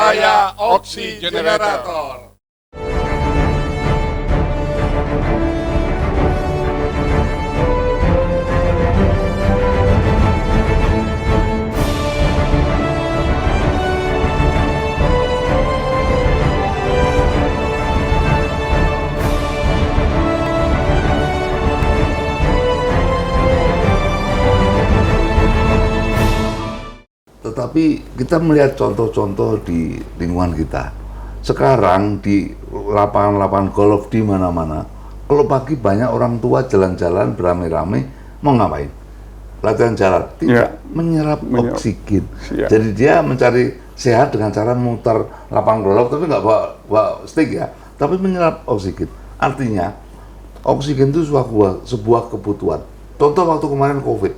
Saya Oksi Generator. Tetapi kita melihat contoh-contoh di lingkungan kita. Sekarang di lapangan-lapangan golf di mana-mana, kalau pagi banyak orang tua jalan-jalan beramai-ramai, mau ngapain? Latihan jalan, tidak menyerap oksigen. Jadi dia mencari sehat dengan cara mutar lapangan golf, tapi nggak bawa stick ya, tapi menyerap oksigen. Artinya, oksigen itu sebuah kebutuhan. Contoh waktu kemarin COVID.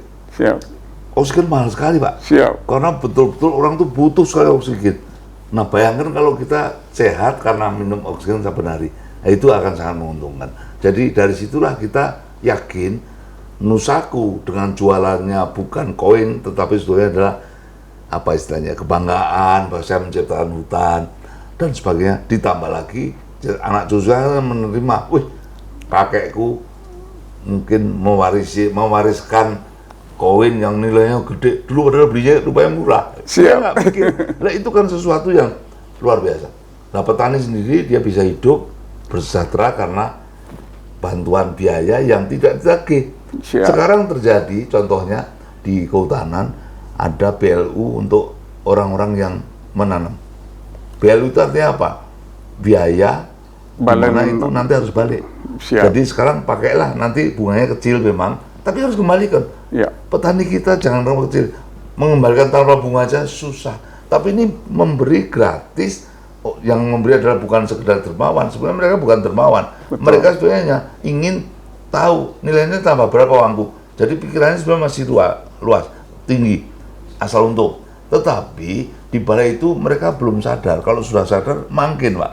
Oksigen mahal sekali, Pak. Karena betul-betul orang tuh butuh sekali oksigen. Nah, bayangkan kalau kita sehat karena minum oksigen saben hari. Nah, itu akan sangat menguntungkan. Jadi dari situlah kita yakin Nusaku dengan jualannya bukan koin, tetapi sebetulnya adalah apa istilahnya, kebanggaan bahwa saya menciptakan hutan dan sebagainya. Ditambah lagi anak cucu saya menerima, wih, kakekku mungkin mewariskan koin yang nilainya gede, dulu padahal belinya rupanya murah. Saya nggak pikir. Nah, itu kan sesuatu yang luar biasa. Nah, petani sendiri dia bisa hidup bersejahtera karena bantuan biaya yang tidak ditagih. Sekarang terjadi, contohnya di kehutanan ada BLU untuk orang-orang yang menanam. BLU itu artinya apa? Biaya mana itu nanti harus balik. Jadi sekarang pakailah, nanti bunganya kecil memang, tapi harus kembalikan. Petani kita jangan terlalu kecil, mengembalikan tanpa bunga aja susah. Tapi ini memberi gratis, yang memberi adalah bukan sekedar dermawan. Sebenarnya mereka bukan dermawan. Mereka sebenarnya ingin tahu nilainya tambah berapa uangku. Jadi pikirannya sebenarnya masih luas, tinggi, asal untung. Tetapi di balik itu mereka belum sadar. Kalau sudah sadar, makin Pak.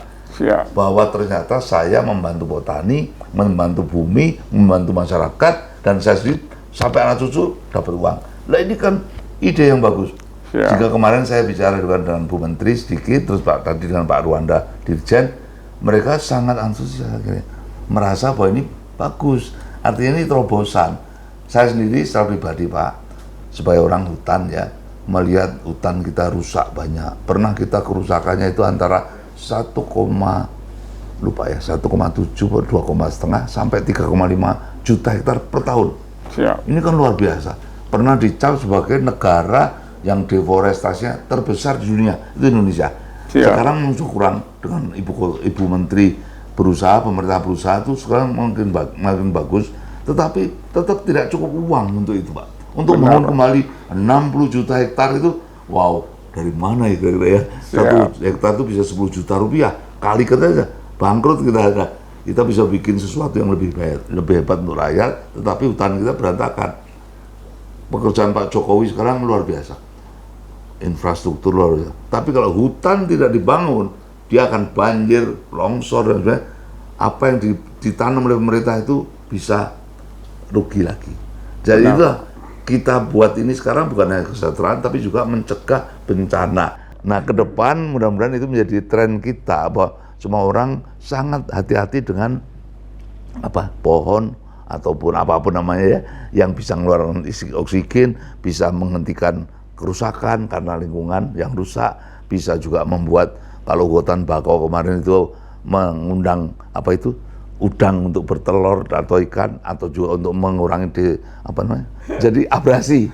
Bahwa ternyata saya membantu petani, membantu bumi, membantu masyarakat, dan saya sendiri sampai anak cucu dapat uang. Nah, ini kan ide yang bagus. Jika kemarin saya bicara dengan Bu Menteri sedikit, terus tadi dengan Pak Ruanda Dirjen, mereka sangat antusias akhirnya, merasa bahwa ini bagus. Artinya ini terobosan. Saya sendiri secara pribadi Pak, sebagai orang hutan ya, melihat hutan kita rusak banyak. Pernah kita kerusakannya itu antara 1,7 atau 2,5 sampai 3,5 juta hektar per tahun. Ini kan luar biasa. Pernah dicap sebagai negara yang deforestasinya terbesar di dunia, itu Indonesia. Sekarang musuh kurang dengan Ibu Menteri berusaha, pemerintah berusaha itu sekarang makin bagus, tetapi tetap tidak cukup uang untuk itu Pak. Untuk membangun kembali 60 juta hektar itu, wow, dari mana ya kira-kira ya? 1 hektar itu bisa 10 juta rupiah, kalikan aja, bangkrut kita ada. Kita bisa bikin sesuatu yang lebih hebat untuk rakyat, tetapi hutan kita berantakan. Pekerjaan Pak Jokowi sekarang luar biasa, infrastruktur luar biasa. Tapi kalau hutan tidak dibangun, dia akan banjir, longsor dan sebagainya. Apa yang ditanam oleh pemerintah itu bisa rugi lagi. Jadi itulah kita buat ini sekarang bukan hanya kesejahteraan, tapi juga mencegah bencana. Nah, ke depan mudah-mudahan itu menjadi tren kita bahwa semua orang sangat hati-hati dengan pohon ataupun apapun namanya ya, yang bisa mengeluarkan oksigen, bisa menghentikan kerusakan karena lingkungan yang rusak, bisa juga membuat kalau hutan bakau kemarin itu mengundang udang untuk bertelur atau ikan, atau juga untuk mengurangi jadi abrasi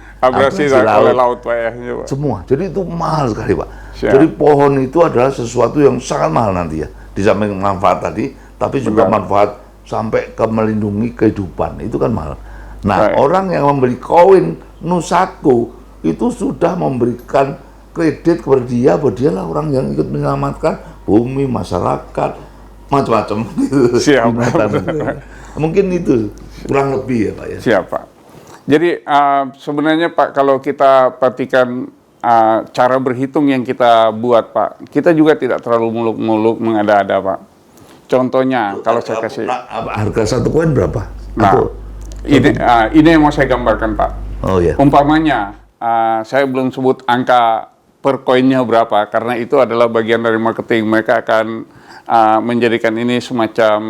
laut Pak ya. Semua. Jadi itu mahal sekali Pak. Jadi pohon itu adalah sesuatu yang sangat mahal nanti ya. Di samping manfaat tadi, tapi juga manfaat sampai ke melindungi kehidupan, itu kan mahal. Nah, orang yang membeli koin Nusaku itu sudah memberikan kredit kepada dia, bahwa dialah orang yang ikut menyelamatkan bumi, masyarakat, macam-macam. Mungkin itu kurang lebih ya Pak ya. Siap Pak. Jadi sebenarnya Pak, kalau kita perhatikan cara berhitung yang kita buat Pak, kita juga tidak terlalu muluk-muluk mengada-ada Pak. Contohnya kalau saya kasih harga satu koin berapa? Ini yang mau saya gambarkan Pak. Oh ya. Umpamanya saya belum sebut angka per koinnya berapa, karena itu adalah bagian dari marketing. Mereka akan menjadikan ini semacam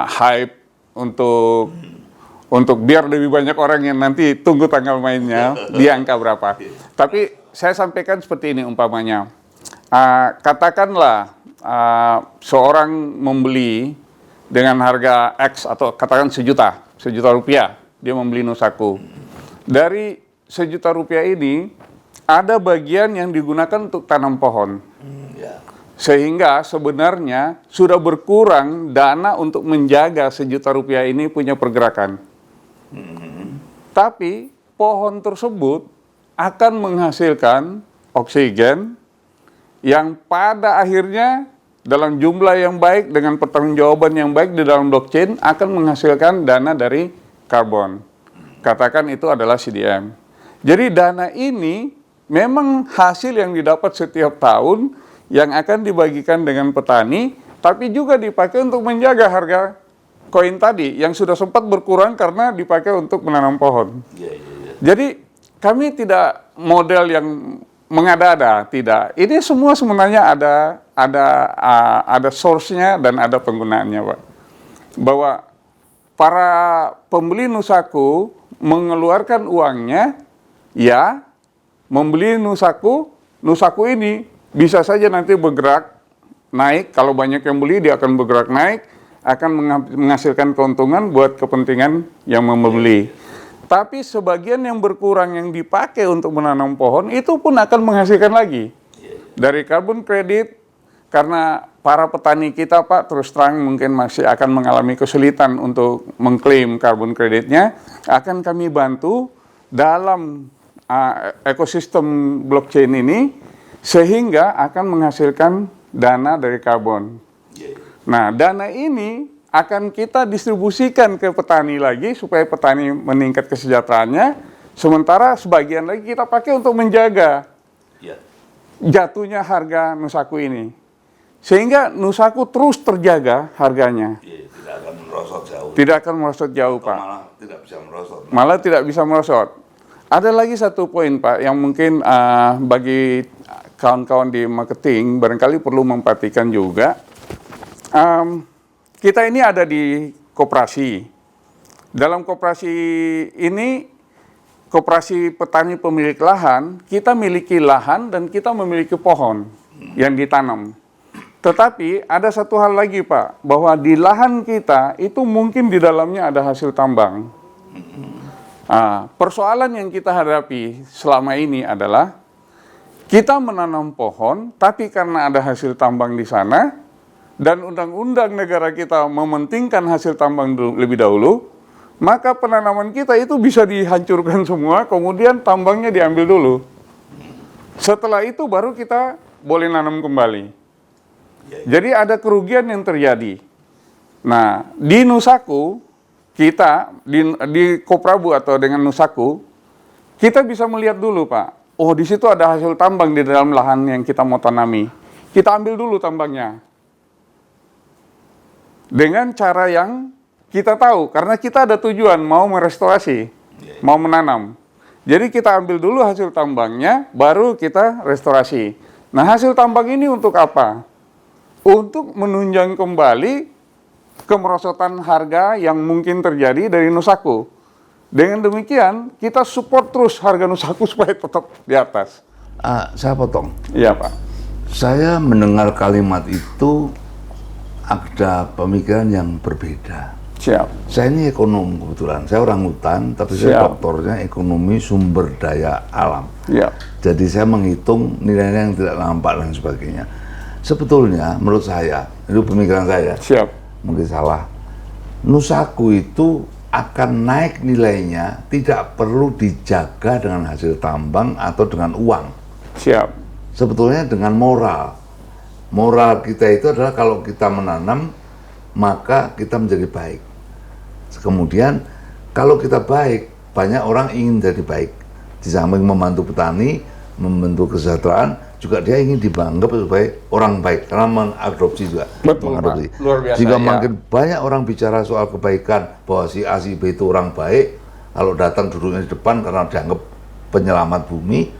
hype untuk biar lebih banyak orang yang nanti tunggu tanggal mainnya di angka berapa. Tapi saya sampaikan seperti ini umpamanya, katakanlah seorang membeli dengan harga X atau katakan sejuta rupiah, dia membeli Nusaku. Dari Rp1.000.000 ini ada bagian yang digunakan untuk tanam pohon. Sehingga sebenarnya sudah berkurang dana untuk menjaga Rp1.000.000 ini punya pergerakan. Tapi pohon tersebut akan menghasilkan oksigen yang pada akhirnya dalam jumlah yang baik dengan pertanggungjawaban yang baik di dalam blockchain akan menghasilkan dana dari karbon. Katakan itu adalah CDM. Jadi dana ini memang hasil yang didapat setiap tahun yang akan dibagikan dengan petani, tapi juga dipakai untuk menjaga harga koin tadi yang sudah sempat berkurang karena dipakai untuk menanam pohon. Jadi kami tidak model yang mengada-ada, tidak. Ini semua sebenarnya ada source-nya dan ada penggunaannya, Pak. Bahwa para pembeli Nusaku mengeluarkan uangnya, ya, membeli Nusaku ini bisa saja nanti bergerak naik. Kalau banyak yang beli, dia akan bergerak naik, akan menghasilkan keuntungan buat kepentingan yang membeli. Tapi sebagian yang berkurang yang dipakai untuk menanam pohon itu pun akan menghasilkan lagi dari carbon credit, karena para petani kita, Pak, terus terang mungkin masih akan mengalami kesulitan untuk mengklaim carbon creditnya. Akan kami bantu dalam ekosistem blockchain ini sehingga akan menghasilkan dana dari karbon. Nah, dana ini akan kita distribusikan ke petani lagi supaya petani meningkat kesejahteraannya, sementara sebagian lagi kita pakai untuk menjaga jatuhnya harga Nusaku ini. Sehingga Nusaku terus terjaga harganya. Tidak akan merosot jauh. Tidak akan merosot jauh, Pak. Malah tidak bisa merosot. Malah tidak bisa merosot. Ada lagi satu poin, Pak, yang mungkin bagi kawan-kawan di marketing barangkali perlu memperhatikan juga. Kita ini ada di koperasi. Dalam koperasi ini, koperasi petani pemilik lahan, kita miliki lahan dan kita memiliki pohon yang ditanam. Tetapi ada satu hal lagi, Pak, bahwa di lahan kita itu mungkin di dalamnya ada hasil tambang. Persoalan yang kita hadapi selama ini adalah kita menanam pohon, tapi karena ada hasil tambang di sana, dan undang-undang negara kita mementingkan hasil tambang lebih dahulu, maka penanaman kita itu bisa dihancurkan semua, kemudian tambangnya diambil dulu. Setelah itu baru kita boleh nanam kembali. Jadi ada kerugian yang terjadi. Nah, di Nusaku, kita, di Koprabu atau dengan Nusaku, kita bisa melihat dulu, Pak. Oh, di situ ada hasil tambang di dalam lahan yang kita mau tanami. Kita ambil dulu tambangnya. Dengan cara yang kita tahu, karena kita ada tujuan mau merestorasi, mau menanam. Jadi kita ambil dulu hasil tambangnya, baru kita restorasi. Nah, hasil tambang ini untuk apa? Untuk menunjang kembali kemerosotan harga yang mungkin terjadi dari Nusaku. Dengan demikian, kita support terus harga Nusaku supaya tetap di atas. Saya potong. Iya, Pak. Saya mendengar kalimat itu ada pemikiran yang berbeda. Siap. Saya ini ekonom kebetulan. Saya orang hutan, tapi saya doktornya ekonomi sumber daya alam. Iya. Jadi saya menghitung nilai-nilai yang tidak nampak dan sebagainya. Sebetulnya menurut saya, itu pemikiran saya. Siap. Mungkin salah. Nusaku itu akan naik nilainya, tidak perlu dijaga dengan hasil tambang atau dengan uang. Siap. Sebetulnya dengan moral. Moral kita itu adalah kalau kita menanam, maka kita menjadi baik. Kemudian kalau kita baik, banyak orang ingin jadi baik. Di samping membantu petani, membantu kesejahteraan, juga dia ingin dianggap sebagai orang baik karena mengadopsi juga. Betul, mengadopsi. Pak. Luar biasa. Jika ya. makin banyak orang bicara soal kebaikan, bahwa si A, si B itu orang baik, kalau datang duduknya di depan karena dianggap penyelamat bumi,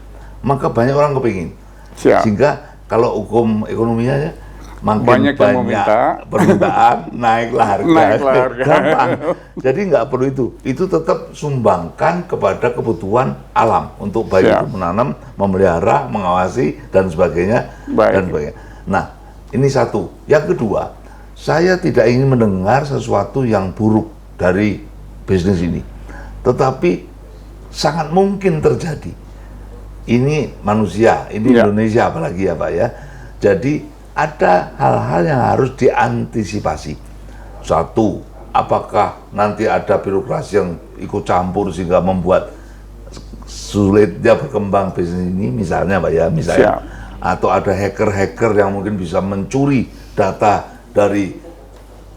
maka banyak orang kepingin. Siap. Sehingga kalau hukum ekonominya ya, makin Banyak yang meminta. permintaan, naiklah harga. Naiklah harga. Gampang. Jadi nggak perlu itu. Itu tetap sumbangkan kepada kebutuhan alam untuk baik Siap. itu menanam, memelihara, mengawasi dan sebagainya. Baik. Dan sebagainya. Nah, ini satu. Yang kedua, saya tidak ingin mendengar sesuatu yang buruk dari bisnis ini. Tetapi sangat mungkin terjadi. Ini manusia, ini Ya. Indonesia apalagi ya Pak ya. Jadi ada hal-hal yang harus diantisipasi. Satu, apakah nanti ada birokrasi yang ikut campur sehingga membuat sulitnya berkembang bisnis ini, misalnya Pak ya, misalnya. Siap. Atau ada hacker-hacker yang mungkin bisa mencuri data dari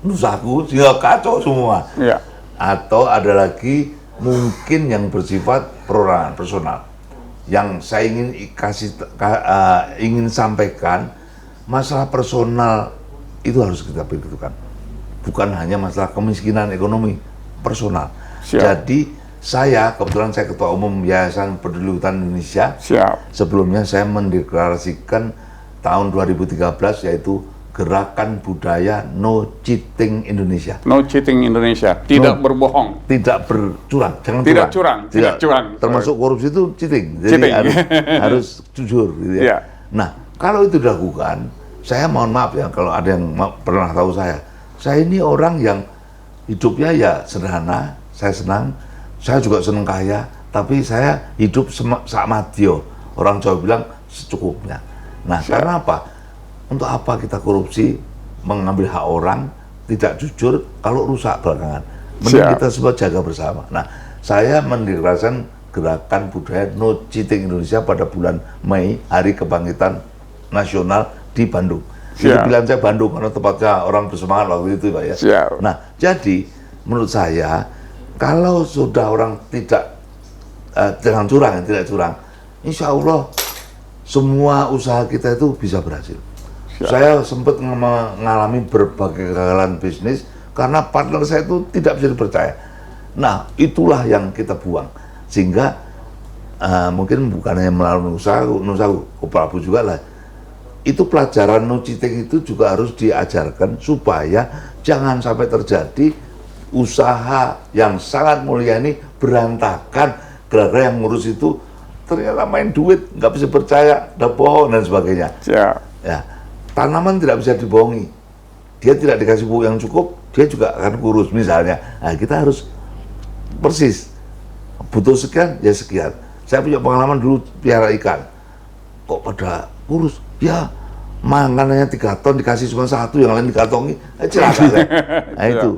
Nusaku sehingga kacau semua. Ya. Atau ada lagi mungkin yang bersifat perorangan personal. Yang saya ingin ingin sampaikan, masalah personal itu harus kita pikirkan. Bukan hanya masalah kemiskinan ekonomi, personal. Siap. Jadi saya, kebetulan saya Ketua Umum Yayasan Peduli Hutan Indonesia. Siap. Sebelumnya saya mendeklarasikan tahun 2013 yaitu Gerakan Budaya No Cheating Indonesia. No cheating Indonesia, tidak berbohong. Tidak bercurang, jangan Tidak curang, tidak curang. Termasuk korupsi itu cheating. Jadi Cheating. harus jujur gitu ya. Ya. Nah, kalau itu dilakukan, saya mohon maaf ya kalau ada yang pernah tahu saya. Saya ini orang yang hidupnya ya sederhana, saya senang, saya juga senang kaya, tapi saya hidup sakmadyo. Orang Jawa bilang secukupnya. Nah, karena apa? Untuk apa kita korupsi, mengambil hak orang, tidak jujur, kalau rusak belakangan. Mending Siap. kita semua jaga bersama. Nah, saya mendeklarasikan Gerakan Budaya No Cheating Indonesia pada bulan Mei, Hari Kebangkitan Nasional di Bandung. Itu Siap. pilihan saya Bandung, karena tempatnya orang bersemangat waktu itu Pak ya. Siap. Nah, jadi menurut saya, kalau sudah orang tidak, jangan curang, tidak curang, insya Allah semua usaha kita itu bisa berhasil. Saya sempat mengalami berbagai kegagalan bisnis karena partner saya itu tidak bisa dipercaya. Nah, itulah yang kita buang. Sehingga mungkin bukan hanya melalui Nusaku, Prabu juga lah. Itu pelajaran no cheating itu juga harus diajarkan supaya jangan sampai terjadi usaha yang sangat mulia ini berantakan gara-gara yang ngurus itu ternyata main duit, nggak bisa percaya, udah bohong dan sebagainya. Siap. Ya. Tanaman tidak bisa dibohongi. Dia tidak dikasih pupuk yang cukup, dia juga akan kurus misalnya. Nah, kita harus persis. Butuh sekian, ya sekian. Saya punya pengalaman dulu piara ikan. Kok pada kurus? Ya, makanannya 3 ton, dikasih cuma 1, yang lain dikantongi. Celaka saya. Nah, itu.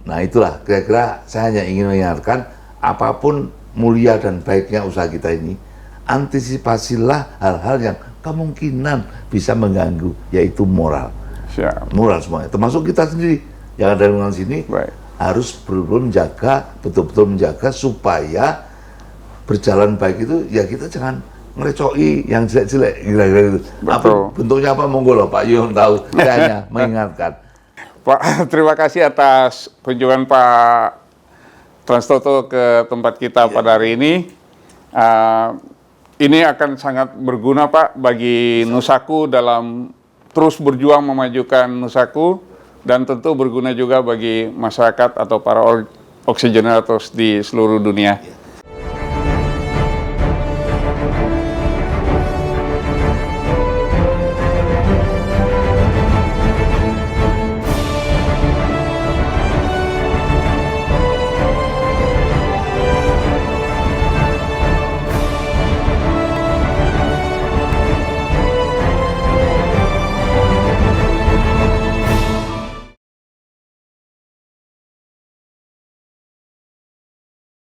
Nah, itulah kira-kira saya hanya ingin mengingatkan, apapun mulia dan baiknya usaha kita ini, antisipasilah hal-hal yang kemungkinan bisa mengganggu, yaitu moral. Siap. Moral semuanya, termasuk kita sendiri yang ada di lingkungan sini. Baik. Harus betul-betul menjaga supaya berjalan baik itu, ya kita jangan ngerecoki yang jelek-jelek, kira-kira gitu. Apa bentuknya apa, monggo loh Pak Yun tahu, saya hanya mengingatkan. Pak, terima kasih atas kunjungan Pak Transtoto ke tempat kita pada hari ini. Ini akan sangat berguna Pak bagi Nusaku dalam terus berjuang memajukan Nusaku, dan tentu berguna juga bagi masyarakat atau para oxygenerators di seluruh dunia.